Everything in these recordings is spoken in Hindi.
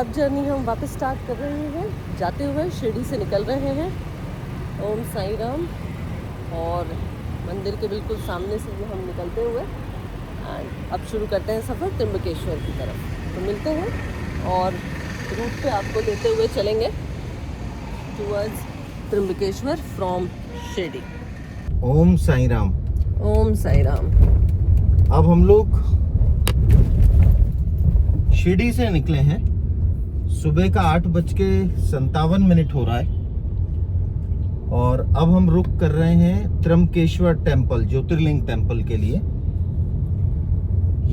अब जर्नी हम वापस स्टार्ट कर रहे हैं, जाते हुए शिरडी से निकल रहे हैं। ओम साई राम। और मंदिर के बिल्कुल सामने से भी हम निकलते हुए एंड अब शुरू करते हैं सफ़र त्र्यंबकेश्वर की तरफ। तो मिलते हैं और रूट पे आपको लेते हुए चलेंगे टूवर्ड्स त्र्यंबकेश्वर फ्रॉम शिरडी। ओम साई राम। ओम साई राम। अब हम लोग शिरडी से निकले हैं। सुबह का 8:57 हो रहा है और अब हम रुक कर रहे हैं त्र्यंबकेश्वर टेम्पल, ज्योतिर्लिंग टेम्पल के लिए।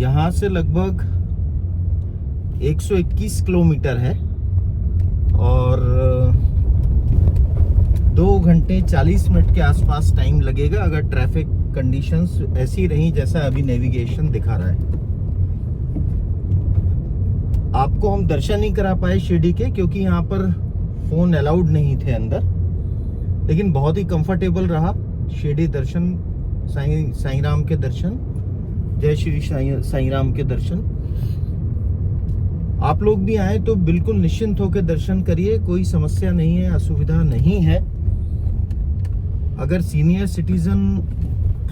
यहाँ से लगभग 121 किलोमीटर है और 2 घंटे 40 मिनट के आसपास टाइम लगेगा अगर ट्रैफिक कंडीशंस ऐसी रही जैसा अभी नेविगेशन दिखा रहा है। आपको हम दर्शन नहीं करा पाए शिरडी के क्योंकि यहाँ पर फोन अलाउड नहीं थे अंदर, लेकिन बहुत ही कंफर्टेबल रहा शिरडी दर्शन, साईं राम के दर्शन। जय श्री साईं राम के दर्शन। आप लोग भी आए तो बिल्कुल निश्चिंत होकर दर्शन करिए, कोई समस्या नहीं है, असुविधा नहीं है। अगर सीनियर सिटीजन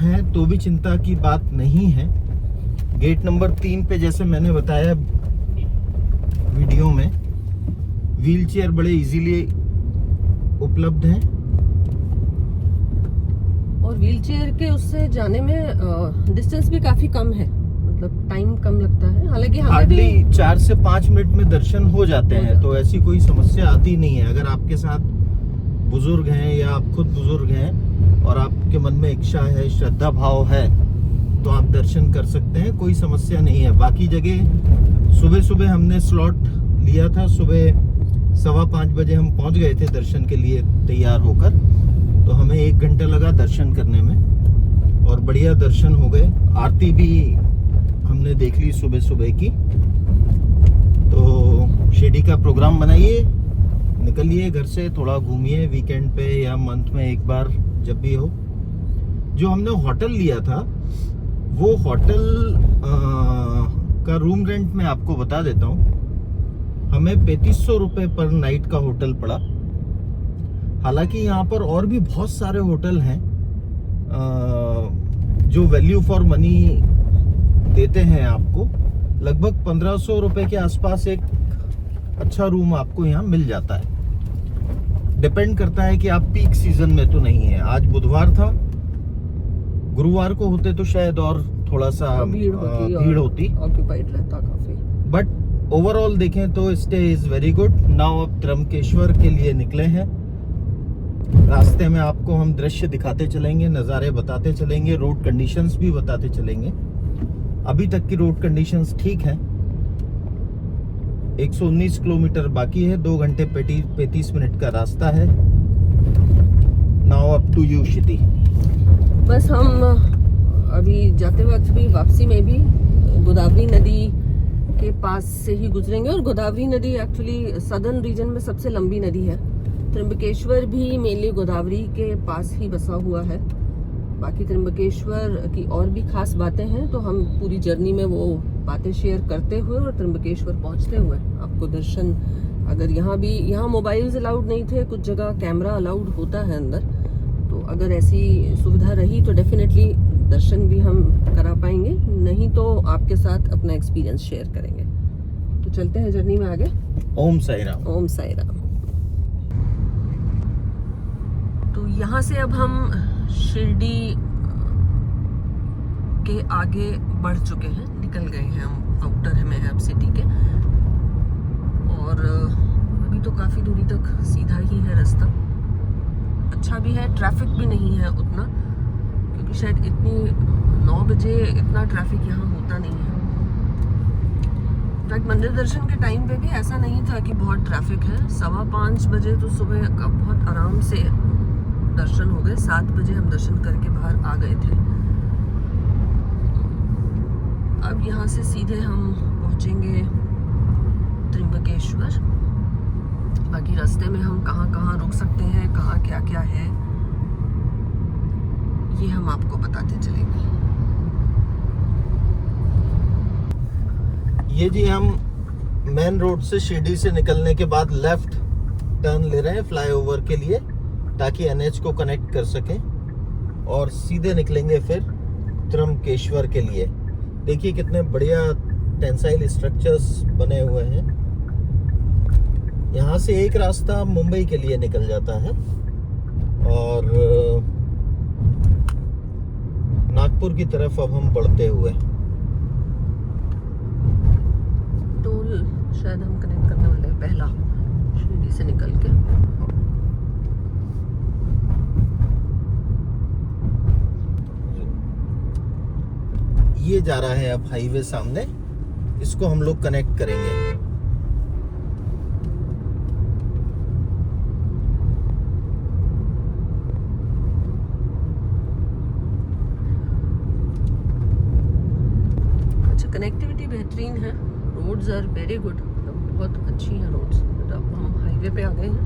हैं तो भी चिंता की बात नहीं है। गेट नंबर 3 पे जैसे मैंने बताया वीडियो में, व्हील चेयर बड़े इजीली उपलब्ध हैं और व्हील चेयर के उससे जाने में डिस्टेंस भी काफ़ी कम है, मतलब टाइम कम लगता है। हालांकि हार्डली 4 से 5 मिनट में दर्शन हो जाते हैं, तो ऐसी कोई समस्या आती नहीं है। अगर आपके साथ बुजुर्ग हैं या आप खुद बुजुर्ग हैं और आपके मन में इच्छा है, श्रद्धा भाव है, तो आप दर्शन कर सकते हैं, कोई समस्या नहीं है। बाकी जगह सुबह सुबह हमने स्लॉट लिया था, सुबह 5:15 बजे हम पहुंच गए थे दर्शन के लिए तैयार होकर, तो हमें 1 घंटा लगा दर्शन करने में और बढ़िया दर्शन हो गए। आरती भी हमने देख ली सुबह सुबह की। तो शिरडी का प्रोग्राम बनाइए, निकलिए घर से, थोड़ा घूमिए वीकेंड पे या मंथ में एक बार जब भी हो। जो हमने होटल लिया था वो होटल का रूम रेंट मैं आपको बता देता हूँ। हमें 3500 रुपये पर नाइट का होटल पड़ा। हालांकि यहाँ पर और भी बहुत सारे होटल हैं जो वैल्यू फॉर मनी देते हैं आपको। लगभग 1500 रुपये के आसपास एक अच्छा रूम आपको यहाँ मिल जाता है। डिपेंड करता है कि आप पीक सीजन में तो नहीं है। आज बुधवार था, गुरुवार को होते तो शायद और थोड़ा सा भीड़ होती, ऑक्यूपाइड रहता काफी। बट ओवरऑल देखें तो stay is very good. Now अब त्र्यंबकेश्वर के लिए निकले हैं। रास्ते में आपको हम दृश्य दिखाते चलेंगे, नज़ारे बताते चलेंगे, रोड कंडीशंस भी बताते चलेंगे। अभी तक की रोड कंडीशंस ठीक हैं। 119 किलोमीटर बाकी है, 2 घंटे 35 मिनट का रास्ता है। नाउ अप टू यू शिटी। बस हम अभी जाते वक्त भी, वापसी में भी गोदावरी नदी के पास से ही गुजरेंगे। और गोदावरी नदी एक्चुअली सदर्न रीजन में सबसे लंबी नदी है। त्र्यंबकेश्वर भी मेनली गोदावरी के पास ही बसा हुआ है। बाकी त्र्यंबकेश्वर की और भी खास बातें हैं, तो हम पूरी जर्नी में वो बातें शेयर करते हुए और त्र्यंबकेश्वर पहुंचते हुए आपको दर्शन। अगर यहाँ मोबाइल्स अलाउड नहीं थे, कुछ जगह कैमरा अलाउड होता है अंदर, तो अगर ऐसी सुविधा रही तो डेफिनेटली दर्शन भी हम करा पाएंगे, नहीं तो आपके साथ अपना एक्सपीरियंस शेयर करेंगे। तो चलते हैं जर्नी में आगे। ओम साई राम। ओम साई राम। तो यहाँ से अब हम शिरडी के आगे बढ़ चुके हैं, निकल गए हैं हम, आउटर में है अब सिटी के। और अभी तो काफ़ी दूरी तक सीधा ही है रास्ता। अच्छा भी है, ट्रैफिक भी नहीं है उतना, क्योंकि शायद 9 बजे इतना ट्रैफिक यहाँ होता नहीं है। इनफैक्ट मंदिर दर्शन के टाइम पे भी ऐसा नहीं था कि बहुत ट्रैफिक है। 5:15 बजे तो सुबह का बहुत आराम से दर्शन हो गए। 7 बजे हम दर्शन करके बाहर आ गए थे। अब यहाँ से सीधे हम पहुँचेंगे त्र्यंबकेश्वर। बाकी रास्ते में हम कहाँ कहाँ रुक सकते हैं, कहाँ क्या क्या है, ये हम आपको बताते चलेंगे। ये जी हम मेन रोड से शिरडी से निकलने के बाद लेफ्ट टर्न ले रहे हैं फ्लाईओवर के लिए, ताकि एनएच को कनेक्ट कर सकें, और सीधे निकलेंगे फिर त्रंबकेश्वर के लिए। देखिए कितने बढ़िया टेंसाइल स्ट्रक्चर्स बने हुए हैं। यहाँ से एक रास्ता मुंबई के लिए निकल जाता है और नागपुर की तरफ अब हम बढ़ते हुए। टोल शायद हम कनेक्ट करने वाले हैं पहला, शिरडी से निकल के। ये जा रहा है अब हाईवे सामने, इसको हम लोग कनेक्ट करेंगे। अच्छा, कनेक्टिविटी बेहतरीन है, रोड्स आर वेरी गुड, बहुत अच्छी हैं रोड्स। अब हम हाईवे पे आ गए हैं।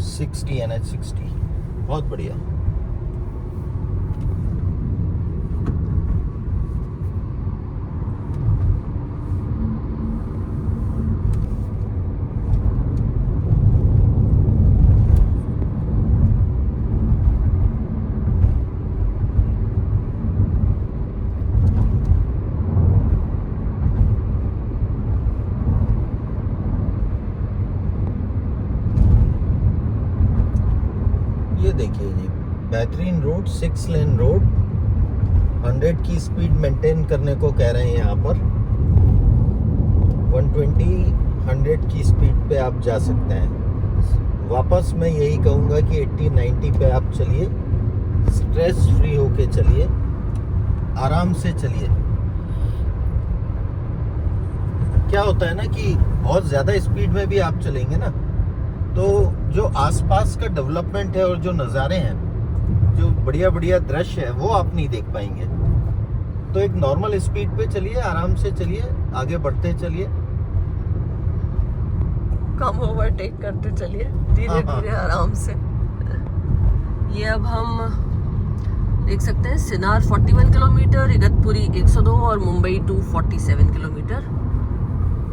60 NH 60 बहुत बढ़िया। देखिए जी, बेहतरीन रोड, 6 लेन रोड, 100 की स्पीड मेंटेन करने को कह रहे हैं यहाँ पर। 120 100 की स्पीड पे आप जा सकते हैं। वापस मैं यही कहूँगा कि 80-90 पे आप चलिए, स्ट्रेस फ्री होके चलिए, आराम से चलिए। क्या होता है ना कि बहुत ज़्यादा स्पीड में भी आप चलेंगे ना, तो जो आसपास का डेवलपमेंट है और जो नज़ारे हैं, जो बढ़िया बढ़िया दृश्य है, वो आप नहीं देख पाएंगे। तो एक नॉर्मल स्पीड पे चलिए, आराम से चलिए, आगे बढ़ते चलिए, कम ओवरटेक करते चलिए, धीरे धीरे आराम से। ये अब हम देख सकते हैं सिनार 41 किलोमीटर, इगतपुरी 102 और मुंबई 247 किलोमीटर।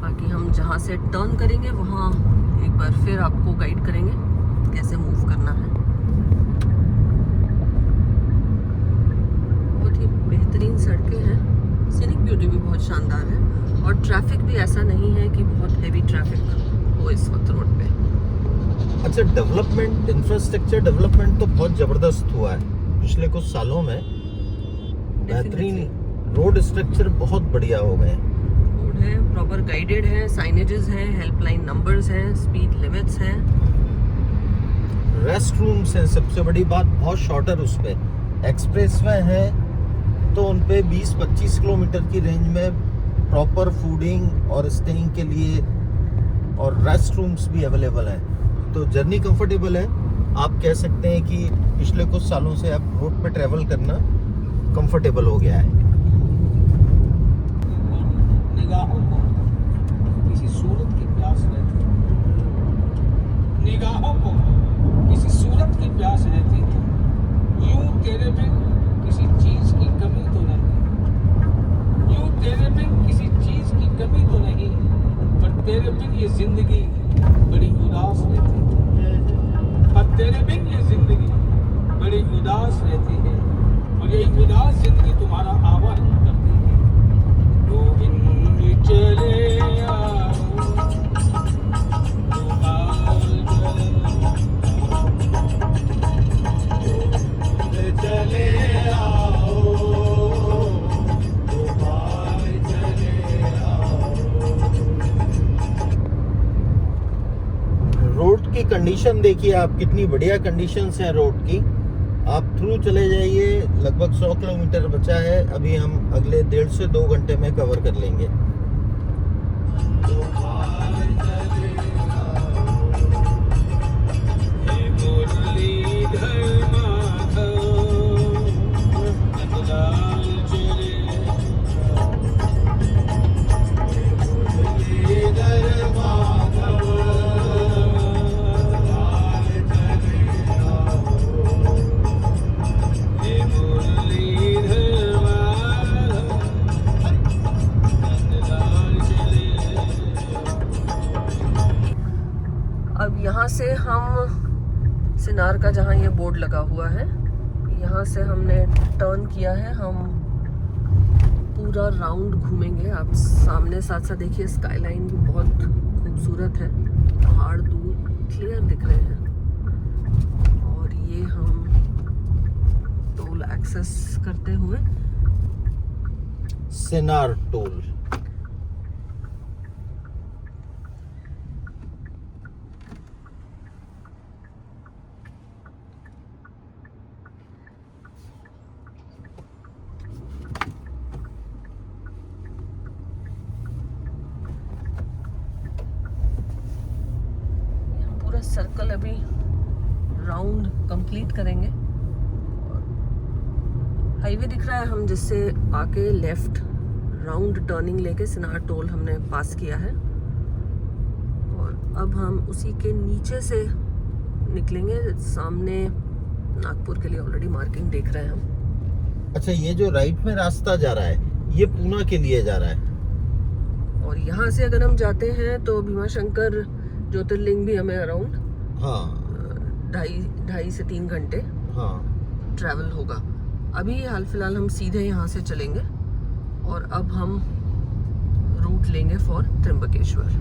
बाकी हम जहाँ से टर्न करेंगे वहाँ एक बार फिर आपको गाइड करेंगे कैसे मूव करना है। बहुत ही बेहतरीन सड़कें हैं, सीनिक ब्यूटी भी बहुत शानदार है, और ट्रैफिक भी ऐसा नहीं है कि बहुत हैवी ट्रैफिक हो इस वक्त रोड पे। अच्छा, डेवलपमेंट, इंफ्रास्ट्रक्चर डेवलपमेंट तो बहुत ज़बरदस्त हुआ है पिछले कुछ सालों में। बेहतरीन रोड स्ट्रक्चर बहुत बढ़िया हो गए हैं, है प्रॉपर गाइडेड है, साइनेजेस हैं, हेल्पलाइन नंबर्स हैं, स्पीड लिमिट्स हैं, रेस्ट रूम्स हैं। सबसे बड़ी बात, बहुत शॉर्टर उस पे एक्सप्रेसवे हैं, तो उन पे 20-25 किलोमीटर की रेंज में प्रॉपर फूडिंग और स्टेइंग के लिए और रेस्ट रूम्स भी अवेलेबल हैं। तो जर्नी कंफर्टेबल है। आप कह सकते हैं कि पिछले कुछ सालों से अब रोड पे ट्रैवल करना कंफर्टेबल हो गया है। निगाहों को किसी सूरत की प्यास रहती थी, निगाहों को किसी सूरत की प्यास रहती थी। यूं तेरे बिन किसी चीज की कमी तो नहीं, यूं तेरे बिन किसी चीज की कमी तो नहीं, पर तेरे बिन ये जिंदगी बड़ी उदास रहती है। पर तेरे बिन ये जिंदगी बड़ी उदास रहती है, और यही उदास जिंदगी तुम्हारा आवाज करती है। चले आओ, चले आओ, रोड की कंडीशन देखिए आप, कितनी बढ़िया कंडीशंस हैं रोड की। आप थ्रू चले जाइए, लगभग 100 किलोमीटर बचा है, अभी हम अगले 1.5 से 2 घंटे में कवर कर लेंगे। सिनार का जहाँ ये बोर्ड लगा हुआ है, यहाँ से हमने टर्न किया है। हम पूरा राउंड घूमेंगे। आप सामने साथ साथ देखिए, स्काईलाइन भी बहुत खूबसूरत है, पहाड़ दूर क्लियर दिख रहे हैं। और ये हम टोल एक्सेस करते हुए सिनार टोल। सर्कल अभी राउंड कंप्लीट करेंगे। हाईवे दिख रहा है, हम जिससे आके लेफ्ट राउंड टर्निंग लेके सिनार टोल हमने पास किया है। और अब हम उसी के नीचे से निकलेंगे। सामने नागपुर के लिए ऑलरेडी मार्किंग देख रहे हैं हम। अच्छा, ये जो राइट में रास्ता जा रहा है ये पूना के लिए जा रहा है। और यहाँ से अगर हम जाते हैं तो भीमाशंकर ज्योतिर्लिंग भी हमें अराउंड हाँ 2.5 से 3 घंटे हाँ ट्रैवल होगा। अभी हाल फिलहाल हम सीधे यहाँ से चलेंगे और अब हम रूट लेंगे फॉर त्र्यंबकेश्वर।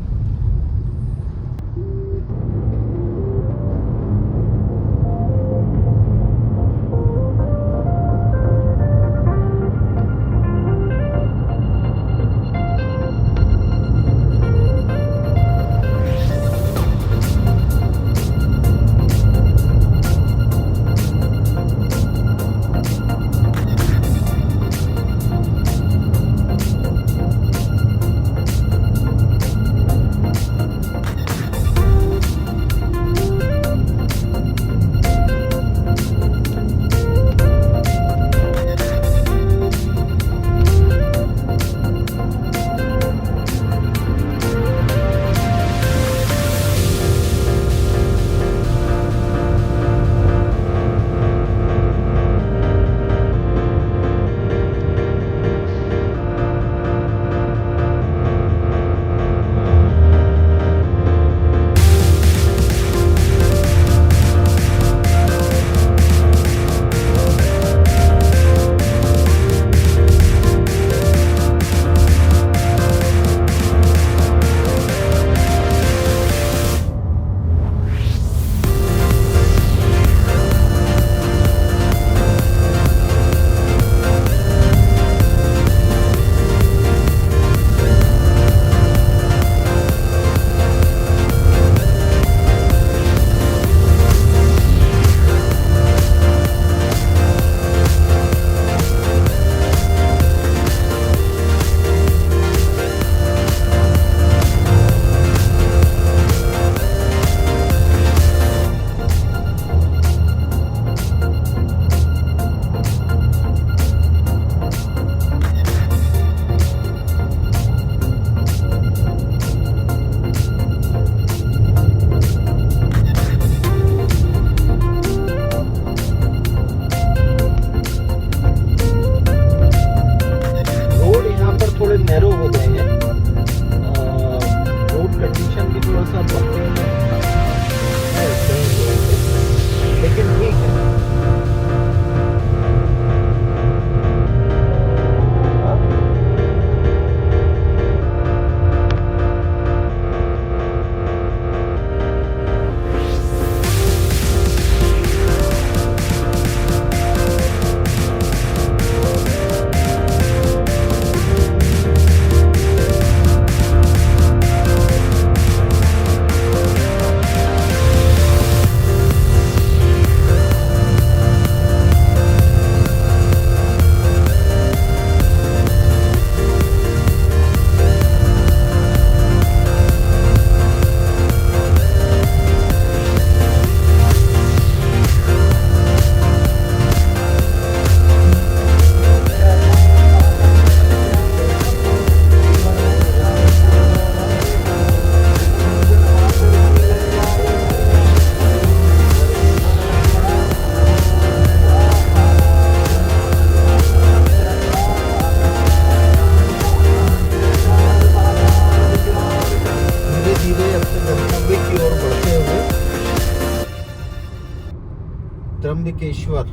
त्र्यंबकेश्वर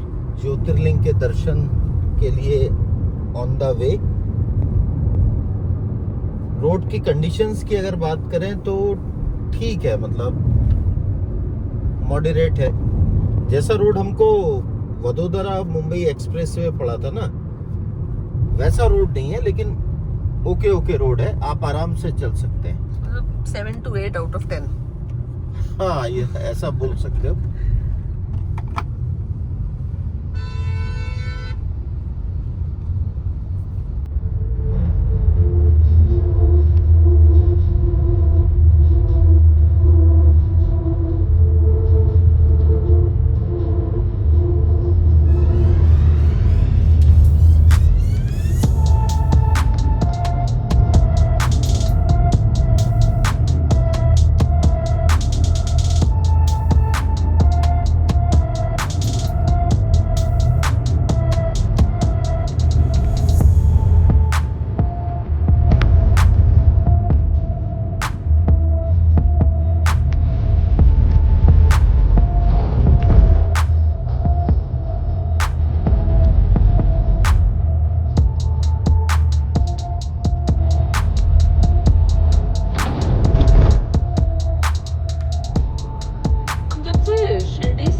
ज्योतिर्लिंग के दर्शन के लिए ऑन द वे। रोड की कंडीशंस की अगर बात करें तो ठीक है, मतलब मॉडरेट है। जैसा रोड हमको वडोदरा मुंबई एक्सप्रेस वे पड़ा था ना, वैसा रोड नहीं है, लेकिन ओके रोड है, आप आराम से चल सकते हैं। 7 to 8 out of 10। हाँ, ये ऐसा बोल सकते हो।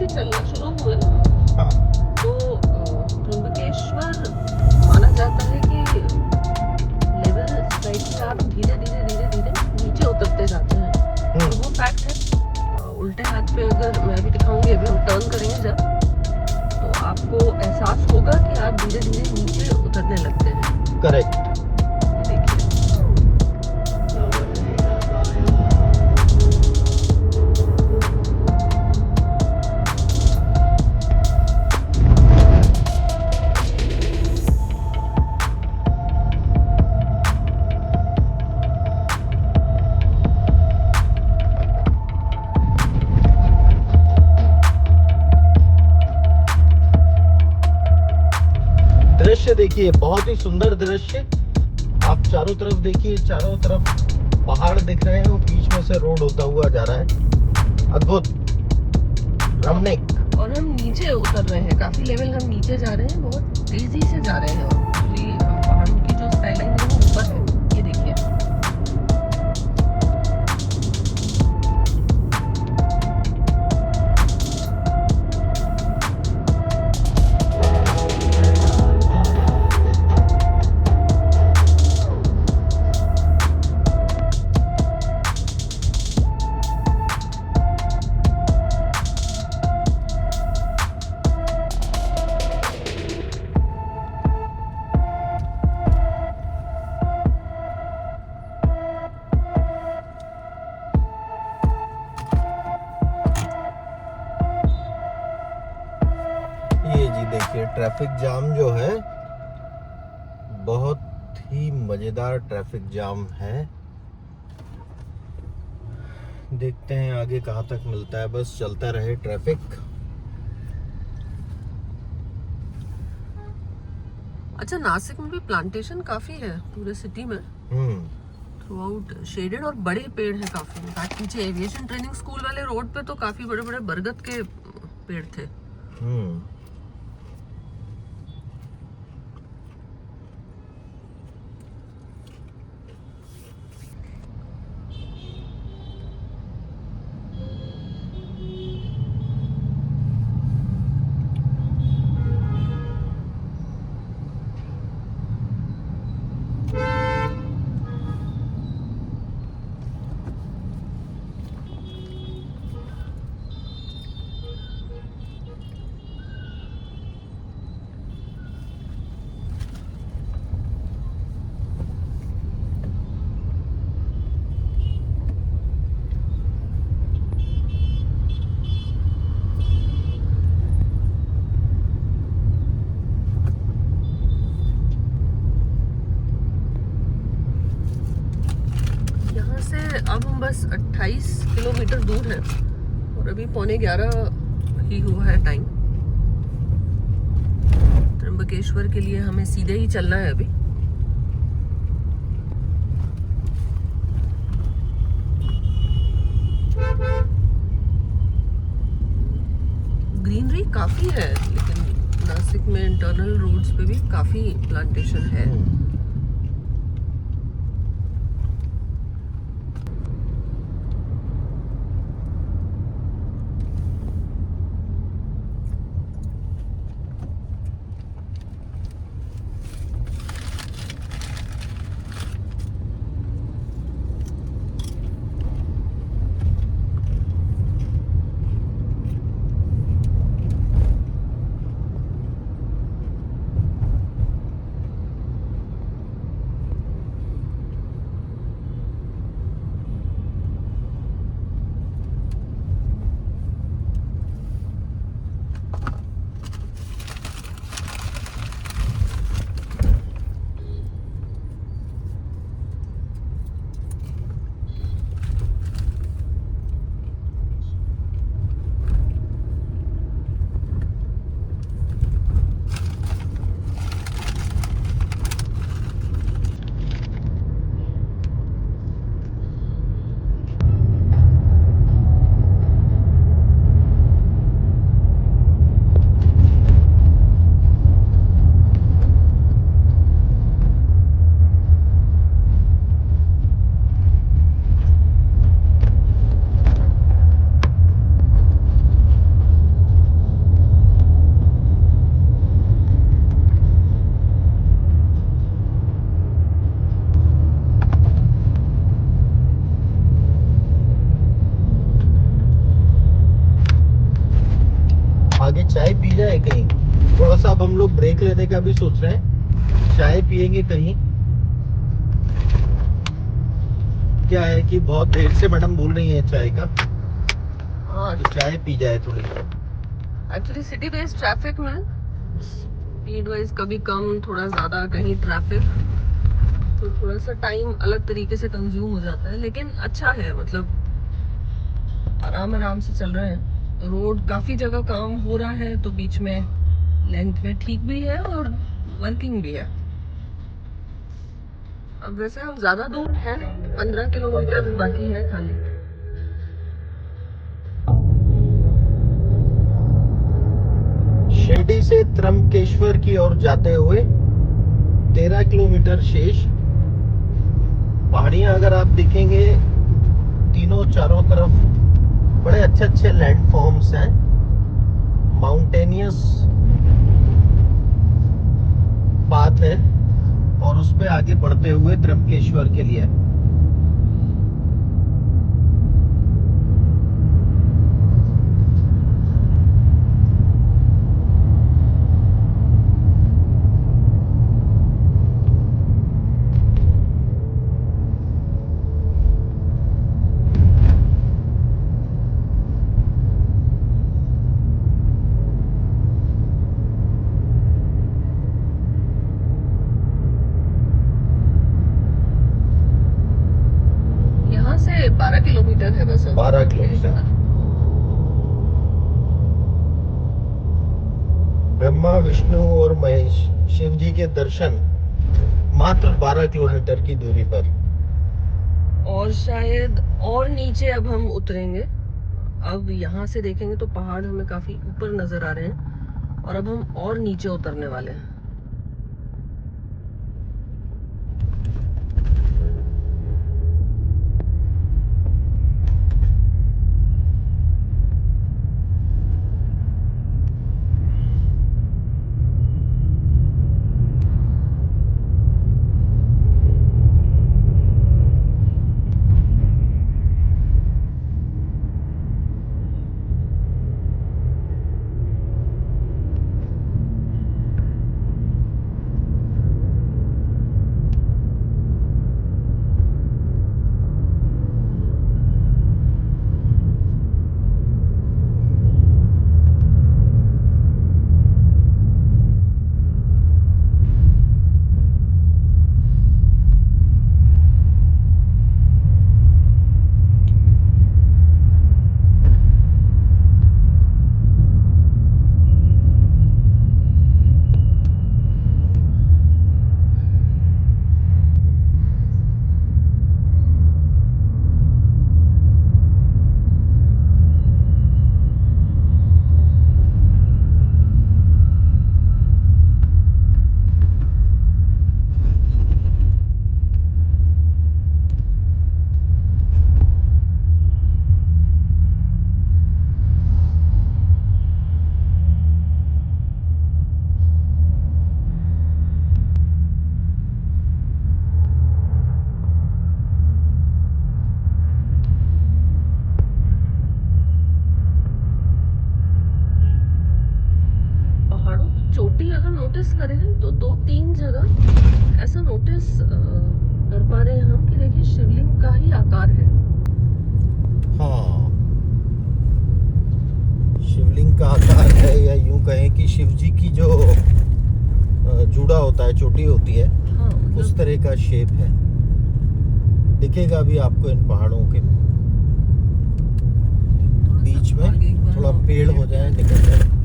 चलना शुरू हुए तो त्र्यंबकेश्वर माना जाता है कि लेवल साइड से आप धीरे धीरे नीचे उतरते जाते हैं। तो वो फैक्ट है। उल्टे हाथ पे अगर मैं भी दिखाऊंगी, अभी हम टर्न करेंगे जब, तो आपको एहसास होगा कि आप धीरे धीरे नीचे उतरने लगते हैं। करेक्ट। दृश्य देखिए, बहुत ही सुंदर दृश्य। आप चारों तरफ देखिए, चारों तरफ पहाड़ दिख रहे हैं, वो बीच में से रोड होता हुआ जा रहा है। अद्भुत, रमणीक। और हम नीचे उतर रहे हैं, काफी लेवल हम नीचे जा रहे हैं, बहुत तेजी से जा रहे हैं। पहाड़ों की जो स्काईलाइन है वो ऊपर है, ये देखिए। देखिए ट्रैफिक जाम जो है, बहुत ही मजेदार ट्रैफिक जाम है। देखते हैं आगे कहाँ तक मिलता है, बस चलता रहे ट्रैफिक। अच्छा, नासिक में भी प्लांटेशन काफी है पूरे सिटी में, थ्रू आउट शेडेड, और बड़े पेड़ हैं काफी। इनफैक्ट पीछे एविएशन ट्रेनिंग स्कूल वाले रोड पे तो काफी बड़े बड़े बरगद के पेड़ थे। अब हम बस 28 किलोमीटर दूर हैं और अभी 11:15 ही हुआ है टाइम। त्र्यंबकेश्वर के लिए हमें सीधे ही चलना है अभी। ग्रीनरी काफी है, लेकिन नासिक में इंटरनल रोड्स पे भी काफी प्लांटेशन है। आगे चाय पी जाए कहीं, थोड़ा सा अब हम लोग ब्रेक लेने का भी सोच रहे हैं, चाय पियेंगे कहीं। क्या है कि बहुत देर से मैडम बोल रही है चाय का, हाँ, तो चाय पी जाए थोड़ी। एक्चुअली सिटी बेस्ड ट्रैफिक में स्पीड वाइज कभी कम थोड़ा ज्यादा, कहीं ट्रैफिक, तो थोड़ा सा टाइम अलग तरीके से कंज्यूम हो जाता है, लेकिन अच्छा है, मतलब आराम आराम से चल रहे हैं। रोड काफी जगह काम हो रहा है, तो बीच में लेंथ में ठीक भी है और वर्किंग भी है। अब वैसे हम ज्यादा दूर हैं, 15 किलोमीटर बाकी है खाली। शिरडी से त्र्यंबकेश्वर की ओर जाते हुए 13 किलोमीटर शेष। पहाड़ियां अगर आप देखेंगे तीनों चारों तरफ बड़े अच्छे अच्छे लैंडफॉर्म्स हैं, माउंटेनियस पाथ है, और उस पे आगे बढ़ते हुए त्र्यंबकेश्वर के लिए। यहाँ से 12 किलोमीटर है बस। 12 किलोमीटर। ब्रह्मा विष्णु और महेश शिव जी के दर्शन मात्र 12 किलोमीटर की दूरी पर। और शायद और नीचे अब हम उतरेंगे। अब यहाँ से देखेंगे तो पहाड़ हमें काफी ऊपर नजर आ रहे हैं, और अब हम और नीचे उतरने वाले हैं। चोटी अगर नोटिस करें तो 2-3 जगह ऐसा नोटिस कर पा रहे हैं हम कि देखिए शिवलिंग का ही आकार है। हाँ, शिवलिंग का आकार है, या यूं कहें कि शिव जी की जो जुड़ा होता है, चोटी होती है, हाँ, मतलब उस तरह का शेप है। दिखेगा भी आपको इन पहाड़ों के बीच में। आगे एक बार थोड़ा हम पेड़ हो जाए, निकल जाए।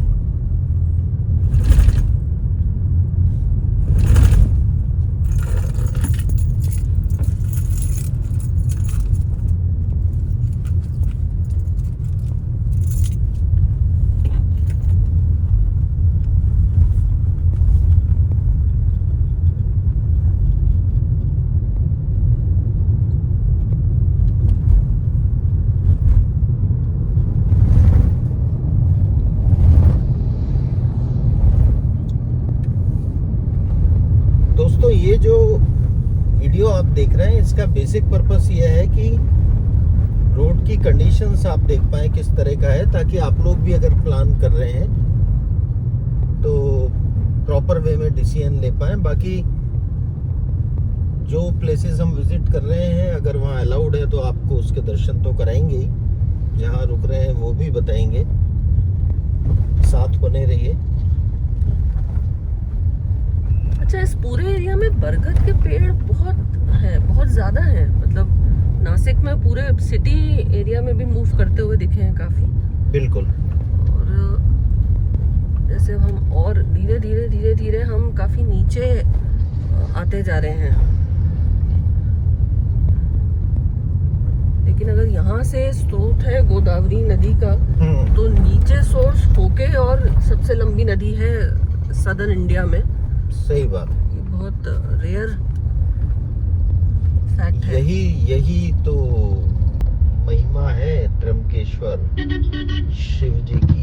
दोस्तों, ये जो वीडियो आप देख रहे हैं, इसका बेसिक पर्पस ये है कि रोड की कंडीशंस आप देख पाएं किस तरह का है, ताकि आप लोग भी अगर प्लान कर रहे हैं तो प्रॉपर वे में डिसीजन ले पाएं। बाकी जो प्लेसेस हम विजिट कर रहे हैं, अगर वहाँ अलाउड है तो आपको उसके दर्शन तो कराएंगे ही, जहाँ रुक रहे हैं वो भी बताएंगे। साथ बने रहिए। अच्छा, इस पूरे एरिया में बरगद के पेड़ बहुत ज्यादा हैं। मतलब नासिक में पूरे सिटी एरिया में भी मूव करते हुए दिखे हैं काफी। बिल्कुल। और जैसे हम और धीरे धीरे हम काफी नीचे आते जा रहे हैं। लेकिन अगर यहाँ से स्रोत है गोदावरी नदी का, तो नीचे सोर्स होके और सबसे लंबी नदी है सदर्न इंडिया में। सही बात। ये बहुत रेयर फैक्ट है। यही तो महिमा है त्र्यंबकेश्वर शिव जी की।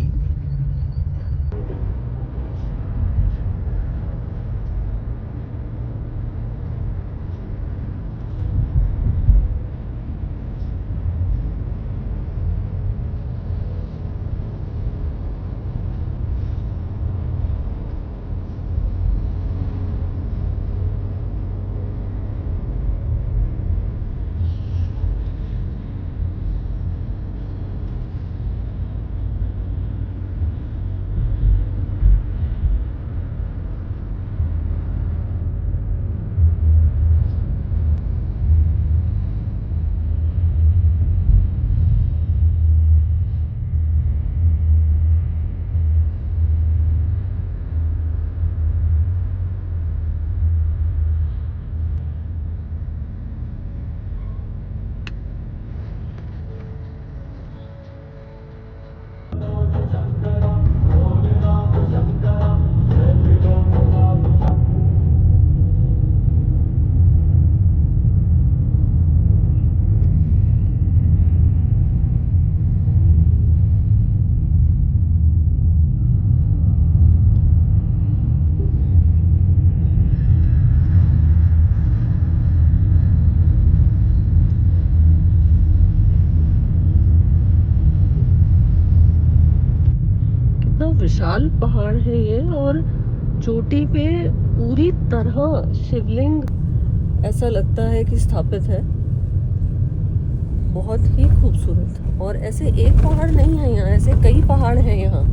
विशाल पहाड़ है ये, और चोटी पे पूरी तरह शिवलिंग ऐसा लगता है कि स्थापित है। बहुत ही खूबसूरत। और ऐसे एक पहाड़ नहीं है यहाँ, ऐसे कई पहाड़ हैं यहाँ।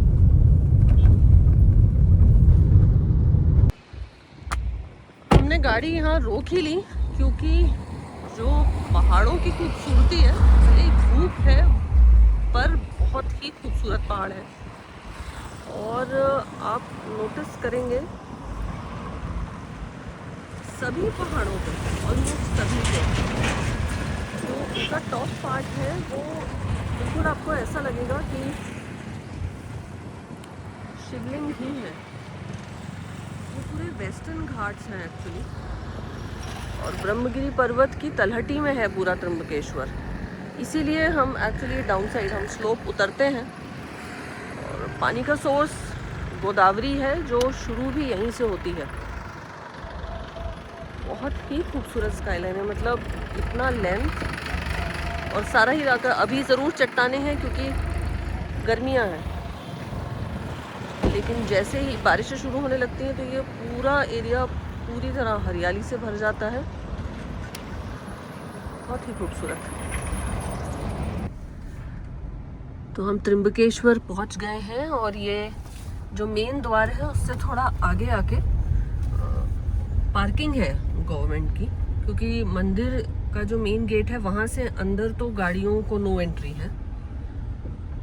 हमने गाड़ी यहाँ रोक ही ली क्योंकि जो पहाड़ों की खूबसूरती है, भले धूप है पर बहुत ही खूबसूरत पहाड़ है। और आप नोटिस करेंगे सभी पहाड़ों पे, ऑलमोस्ट सभी पे, जो उनका टॉप पार्ट है वो बिल्कुल आपको ऐसा लगेगा कि शिवलिंग ही है। ये पूरे वेस्टर्न घाट्स हैं एक्चुअली, और ब्रह्मगिरी पर्वत की तलहटी में है पूरा त्र्यंबकेश्वर। इसीलिए हम एक्चुअली डाउन साइड हम स्लोप उतरते हैं। और पानी का सोर्स गोदावरी है जो शुरू भी यहीं से होती है। बहुत ही खूबसूरत स्काईलाइन है, मतलब इतना लेंथ, और सारा ही इलाका अभी ज़रूर चट्टाने हैं क्योंकि गर्मियां हैं, लेकिन जैसे ही बारिशें शुरू होने लगती हैं तो ये पूरा एरिया पूरी तरह हरियाली से भर जाता है, बहुत ही खूबसूरत। तो हम त्र्यंबकेश्वर पहुंच गए हैं और ये जो मेन द्वार है उससे थोड़ा आगे आके पार्किंग है गवर्नमेंट की, क्योंकि मंदिर का जो मेन गेट है वहाँ से अंदर तो गाड़ियों को नो एंट्री है।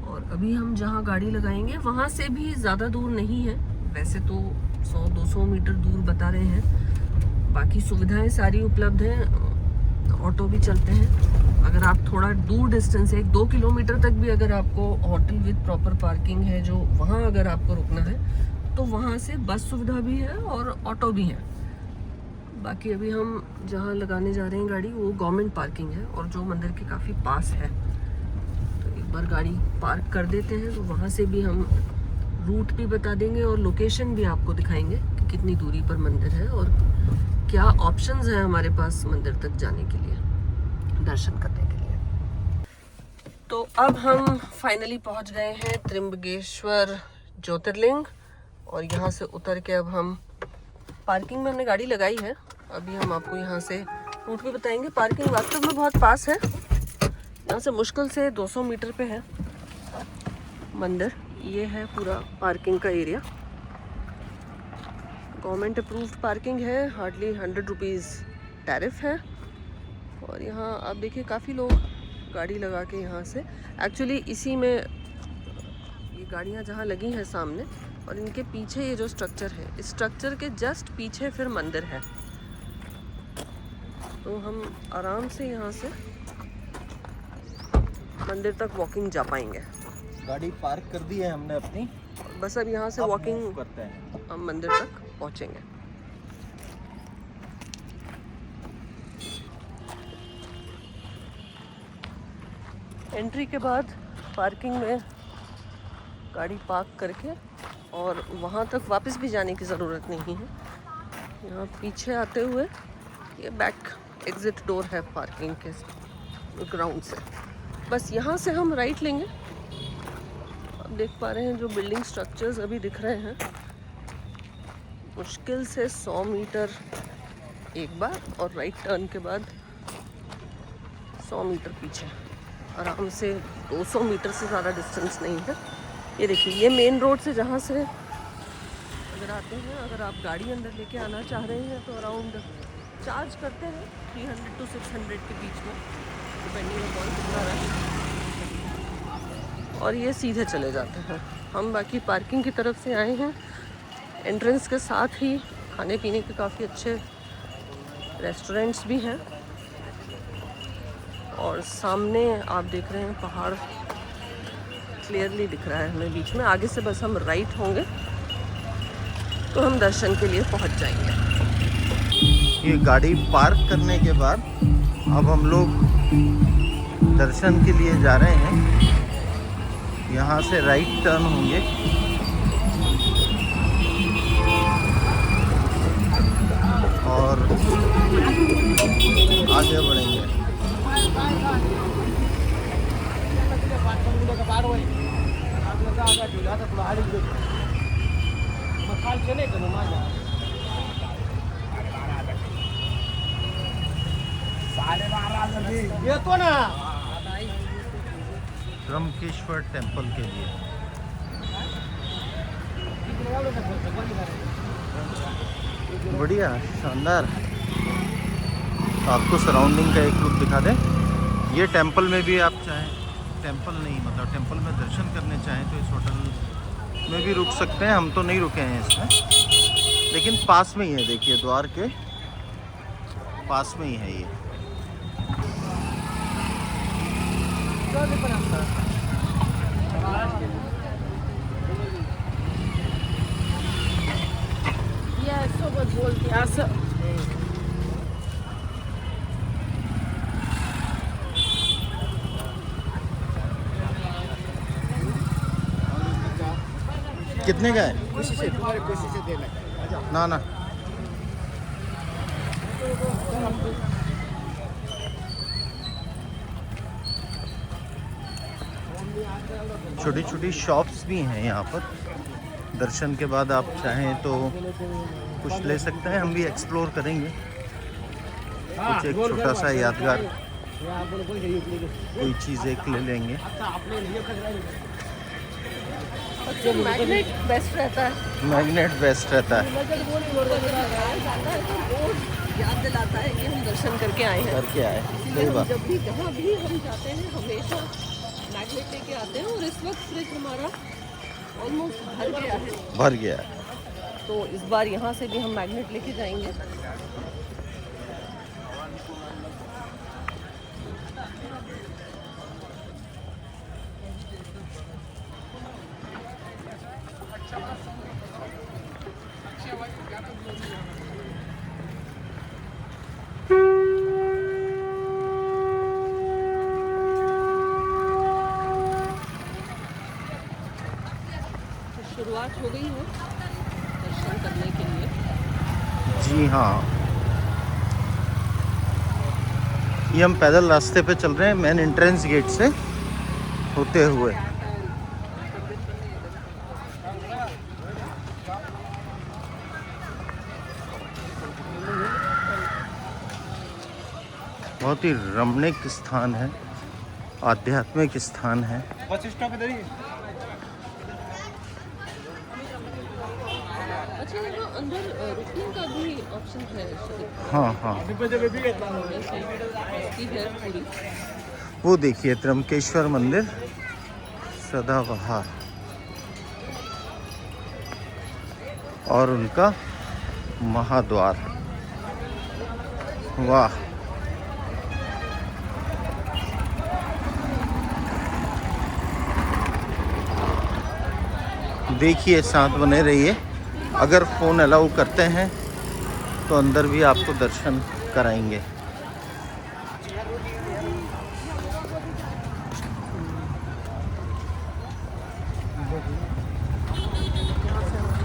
और अभी हम जहाँ गाड़ी लगाएंगे वहाँ से भी ज़्यादा दूर नहीं है, वैसे तो 100-200 मीटर दूर बता रहे हैं। बाकी सुविधाएं सारी उपलब्ध हैं, ऑटो भी चलते हैं। अगर आप थोड़ा दूर डिस्टेंस है 1-2 किलोमीटर तक भी अगर आपको होटल विद प्रॉपर पार्किंग है जो वहाँ अगर आपको रुकना है तो वहाँ से बस सुविधा भी है और ऑटो भी है। बाकी अभी हम जहाँ लगाने जा रहे हैं गाड़ी वो गवर्नमेंट पार्किंग है और जो मंदिर के काफ़ी पास है, तो एक बार गाड़ी पार्क कर देते हैं। तो वहाँ से भी हम रूट भी बता देंगे और लोकेशन भी आपको दिखाएंगे कि कितनी दूरी पर मंदिर है और क्या ऑप्शंस हैं हमारे पास मंदिर तक जाने के लिए, दर्शन करने के लिए। तो अब हम फाइनली पहुंच गए हैं त्र्यंबकेश्वर ज्योतिर्लिंग और यहाँ से उतर के अब हम पार्किंग में हमने गाड़ी लगाई है। अभी हम आपको यहाँ से रूट भी बताएंगे। पार्किंग वास्तव में बहुत पास है, यहाँ से मुश्किल से 200 मीटर पे है मंदिर। ये है पूरा पार्किंग का एरिया, गवर्नमेंट अप्रूव्ड पार्किंग है, हार्डली 100 रुपीज़ टैरिफ है। और यहाँ आप देखिए काफ़ी लोग गाड़ी लगा के यहाँ से, एक्चुअली इसी में ये गाड़ियाँ जहाँ लगी हैं सामने और इनके पीछे ये जो स्ट्रक्चर है, इस स्ट्रक्चर के जस्ट पीछे फिर मंदिर है। तो हम आराम से यहाँ से मंदिर तक वॉकिंग जा पाएंगे। गाड़ी पार्क कर दी है हमने अपनी, बस अब यहाँ से वॉकिंग करते हैं, हम मंदिर तक पहुँचेंगे। एंट्री के बाद पार्किंग में गाड़ी पार्क करके और वहाँ तक वापस भी जाने की ज़रूरत नहीं है। यहाँ पीछे आते हुए ये बैक एग्ज़िट डोर है पार्किंग के ग्राउंड से, बस यहाँ से हम राइट लेंगे। आप देख पा रहे हैं जो बिल्डिंग स्ट्रक्चर्स अभी दिख रहे हैं, मुश्किल से 100 मीटर एक बार और राइट टर्न के बाद 100 मीटर पीछे, आराम से 200 मीटर से ज़्यादा डिस्टेंस नहीं है। ये देखिए ये मेन रोड से जहाँ से अगर आते हैं, अगर आप गाड़ी अंदर लेके आना चाह रहे हैं तो अराउंड चार्ज करते हैं 300 to 600 के बीच में, डिपेंडिंग अपॉन कितना रश, और ये सीधे चले जाते हैं। हम बाकी पार्किंग की तरफ से आए हैं। एंट्रेंस के साथ ही खाने पीने के काफ़ी अच्छे रेस्टोरेंट्स भी हैं और सामने आप देख रहे हैं पहाड़ क्लियरली दिख रहा है हमें बीच में। आगे से बस हम राइट होंगे तो हम दर्शन के लिए पहुंच जाएंगे। ये गाड़ी पार्क करने के बाद अब हम लोग दर्शन के लिए जा रहे हैं। यहाँ से राइट टर्न होंगे और आगे बढ़ेंगे। येतो ना त्र्यंबकेश्वर टेम्पल के लिए। बढ़िया, शानदार। तो आपको सराउंडिंग का एक लुक दिखा दें। ये टेम्पल में भी आप चाहें, टेम्पल नहीं मतलब टेम्पल में दर्शन करने चाहें तो इस होटल में भी रुक सकते हैं। हम तो नहीं रुके हैं इसमें, लेकिन पास में ही है। देखिए द्वार के पास में ही है ये। सोबत बोलते असं कितने का है? खुशी से तुम्हारी खुशी से देना ना ना छोटी छोटी शॉप्स भी हैं यहाँ पर। दर्शन के बाद आप चाहें तो कुछ ले सकते हैं, हम भी एक्सप्लोर करेंगे कुछ, एक छोटा सा यादगार कोई चीज़ एक ले लेंगे। मैग्नेट बेस्ट रहता है, मैग्नेट बेस्ट रहता है, याद दिलाता है कि हम दर्शन करके आए हैं। करके आए, इसलिए सही हम बात। जब भी जहाँ भी हम जाते हैं हमेशा मैग्नेट लेके आते हैं। और इस वक्त फ्रिज हमारा ऑलमोस्ट भर गया है, भर गया है। तो इस बार यहाँ से भी हम मैग्नेट लेके जाएंगे। शुरुआत हो गई है दर्शन करने के लिए। जी हाँ, ये हम पैदल रास्ते पे चल रहे हैं मेन एंट्रेंस गेट से होते हुए। बहुत ही रमणीक स्थान है, आध्यात्मिक स्थान है। बस स्टॉप इधर ही। अच्छा, यहाँ अंदर रुकने का भी ऑप्शन है शायद। हाँ हाँ, की है पूरी। वो देखिए त्र्यंबकेश्वर मंदिर सदाबहार और उनका महाद्वार। वाह, देखिए साथ बने रहिए। अगर फ़ोन अलाउ करते हैं तो अंदर भी आपको दर्शन कराएंगे।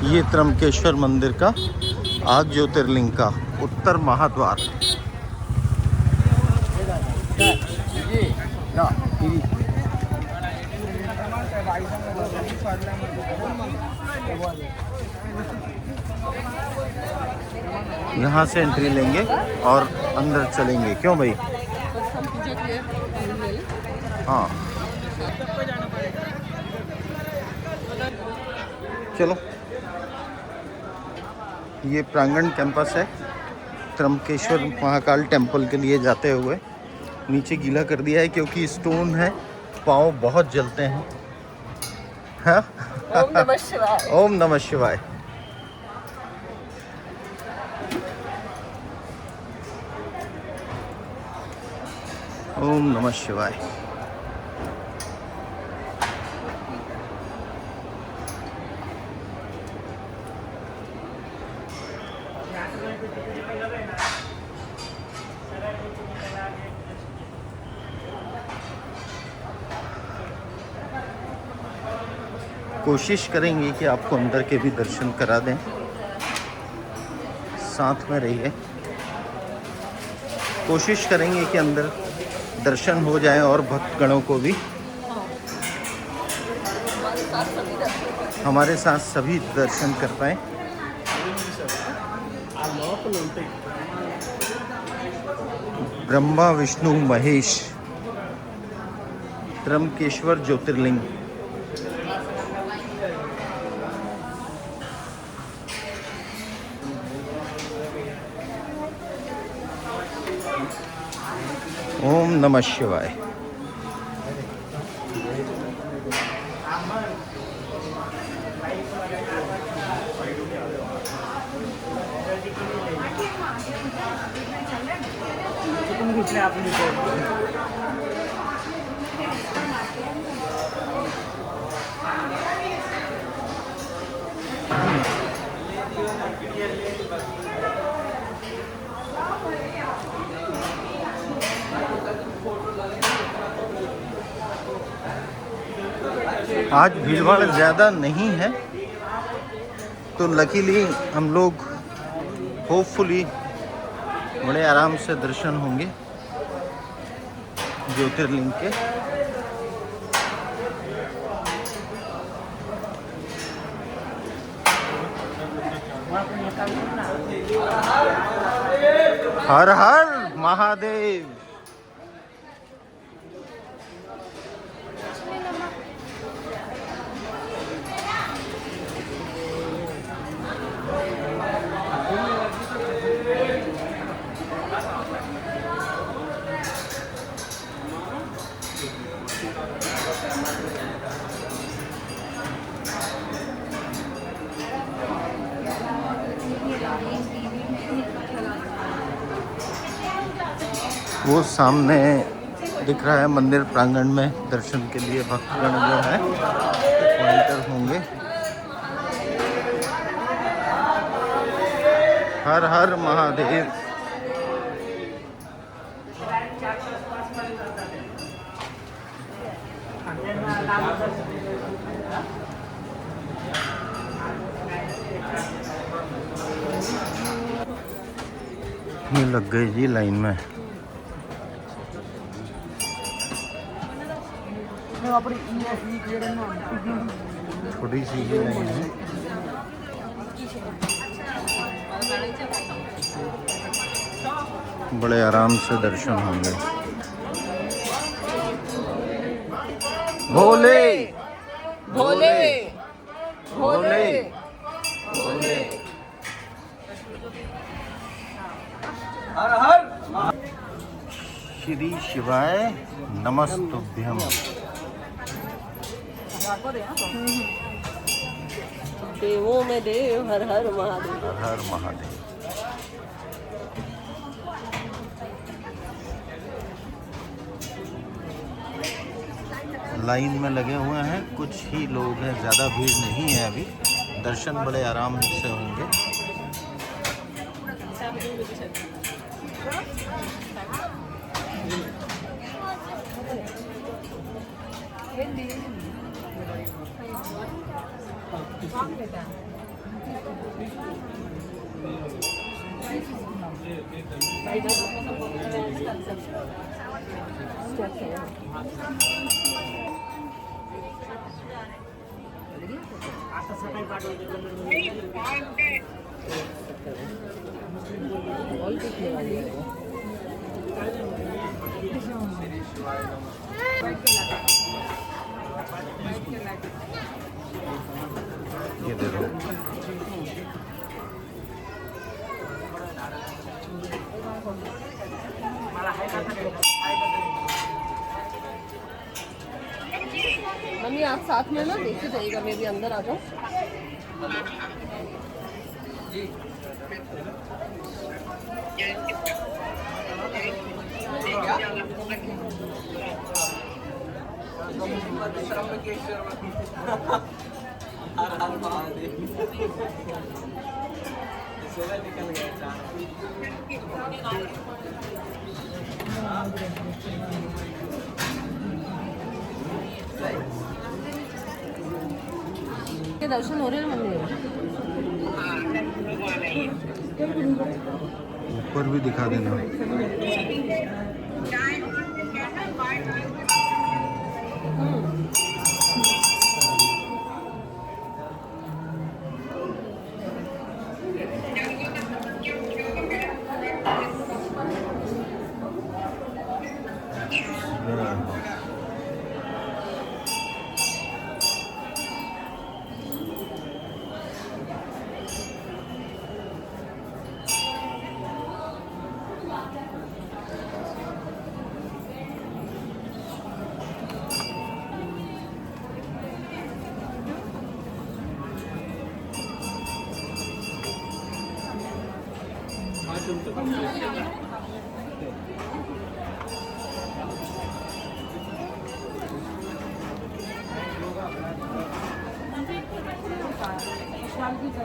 ये त्र्यंबकेश्वर मंदिर का 8 ज्योतिर्लिंग का उत्तर महाद्वार। यहाँ से एंट्री लेंगे और अंदर चलेंगे, क्यों भाई? बस हम पूजा क्लियर कर लें। हाँ चलो, ये प्रांगण कैंपस है त्र्यंबकेश्वर महाकाल टेम्पल के लिए जाते हुए। नीचे गीला कर दिया है क्योंकि स्टोन है, पाँव बहुत जलते हैं। हाँ? ओम नमः शिवाय। ओम नमः शिवाय। ओम नमः शिवाय। कोशिश करेंगे कि आपको अंदर के भी दर्शन करा दें, साथ में रहिए। कोशिश करेंगे कि अंदर दर्शन हो जाए और भक्तगणों को भी हमारे साथ सभी दर्शन कर पाए। ब्रह्मा विष्णु महेश त्र्यंबकेश्वर ज्योतिर्लिंग। ओम नमः शिवाय। आज भीड़ भाड़ ज़्यादा नहीं है, तो लकीली हम लोग होपफुली बड़े आराम से दर्शन होंगे ज्योतिर्लिंग के। हर हर महादेव। वो सामने दिख रहा है मंदिर प्रांगण में दर्शन के लिए भक्तगण जो है एंटर होंगे। हर हर महादेव। ये लग गई जी लाइन में। थोड़ी सी ही लाइन है। बड़े आराम से दर्शन होंगे। भोले भोले भोले भोले। हर हर श्री शिवाय नमस्तुभ्यम। देवों में देव हर हर महादेव। हर हर महादेव। लाइन में लगे हुए हैं, कुछ ही लोग हैं, ज़्यादा भीड़ नहीं है अभी। दर्शन बड़े आराम से होंगे। ये देखो मम्मी आप साथ में ना देखते जाइएगा, मैं भी अंदर आ जाऊँ। के दर्शन हो रहे हैं मंदिर में। ऊपर भी दिखा देना।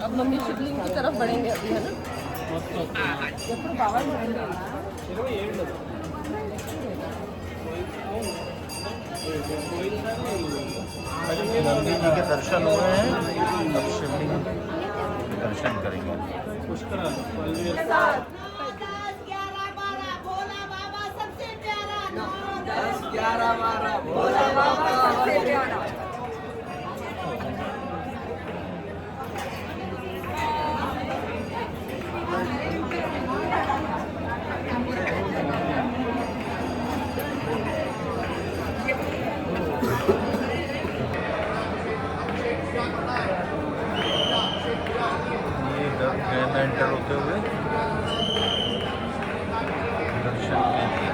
अब मम्मी शिवलिंग की तरफ बढ़ेंगे अभी, है ना? नंदी जी के दर्शन हुए हैं, अब शिवलिंग के दर्शन करेंगे। 11-12 भोला बाबा सबसे प्यारा। में एंटर होते हुए दर्शन के लिए।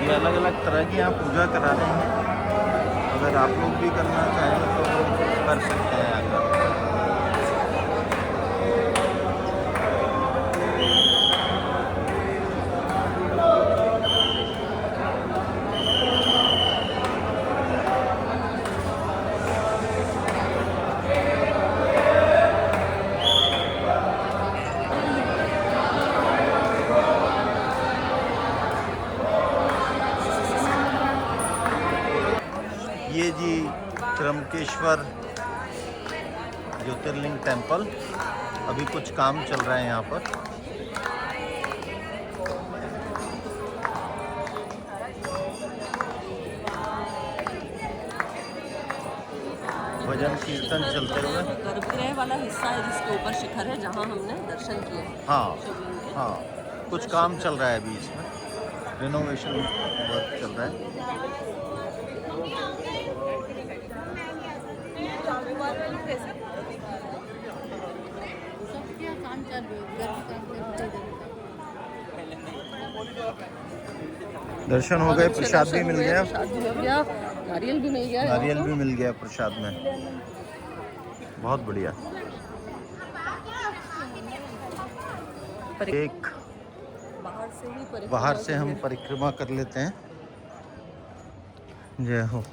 अलग अलग तरह की यहाँ पूजा करा रहे हैं। अगर आप लोग भी करना चाहें तो कर सकते हैं आकर। ये जी त्र्यंबकेश्वर ज्योतिर्लिंग टेम्पल, अभी कुछ काम चल रहा है यहाँ पर। भजन कीर्तन चलते हुए। गर्भगृह वाला हिस्सा है जिसके ऊपर शिखर है जहाँ हमने दर्शन किए। हाँ हाँ, कुछ काम चल रहा है अभी इसमें, रिनोवेशन वर्क चल रहा है। दर्शन हो गए, प्रसाद भी मिल गया, नारियल भी मिल गया, नारियल भी मिल गया प्रसाद में। बहुत बढ़िया। एक बाहर से हम परिक्रमा कर लेते हैं। जय हो।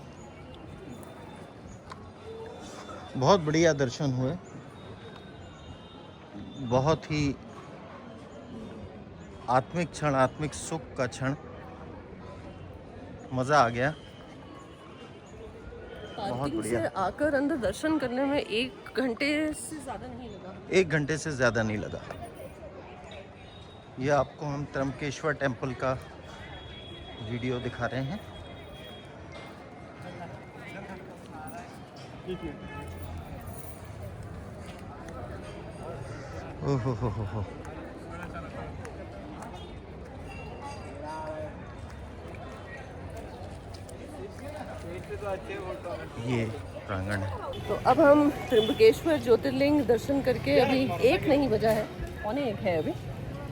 बहुत बढ़िया दर्शन हुए, बहुत ही आत्मिक क्षण, आत्मिक सुख का क्षण, मज़ा आ गया। बहुत बढ़िया। से आकर अंदर दर्शन करने में 1 घंटे से ज़्यादा नहीं लगा। 1 घंटे से ज़्यादा नहीं लगा। ये आपको हम त्र्यंबकेश्वर टेम्पल का वीडियो दिखा रहे हैं। ओहो हो। ये प्रांगण है। तो अब हम त्र्यंबकेश्वर ज्योतिर्लिंग दर्शन करके, अभी 1 नहीं बजा है, 1:45 है अभी,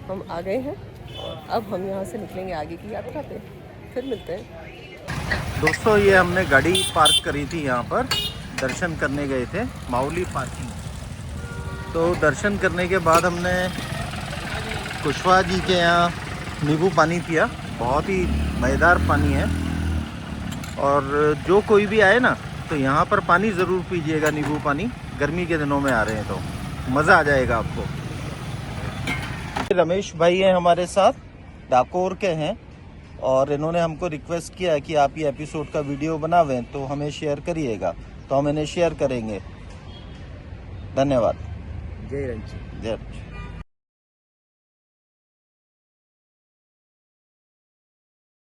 हम आ गए हैं और अब हम यहाँ से निकलेंगे आगे की यात्रा पे। फिर मिलते हैं। दोस्तों, ये हमने गाड़ी पार्क करी थी यहाँ पर, दर्शन करने गए थे, माउली पार्किंग। तो दर्शन करने के बाद हमने कुशवाहा जी के यहाँ नींबू पानी पिया। बहुत ही मज़ेदार पानी है, और जो कोई भी आए ना तो यहाँ पर पानी ज़रूर पीजिएगा, नींबू पानी। गर्मी के दिनों में आ रहे हैं तो मज़ा आ जाएगा आपको। रमेश भाई हैं हमारे साथ, डाकोर के हैं, और इन्होंने हमको रिक्वेस्ट किया कि आप ये एपिसोड का वीडियो बनावें तो हमें शेयर करिएगा, तो हम इन्हें शेयर करेंगे। धन्यवाद। जय रंजी। जय।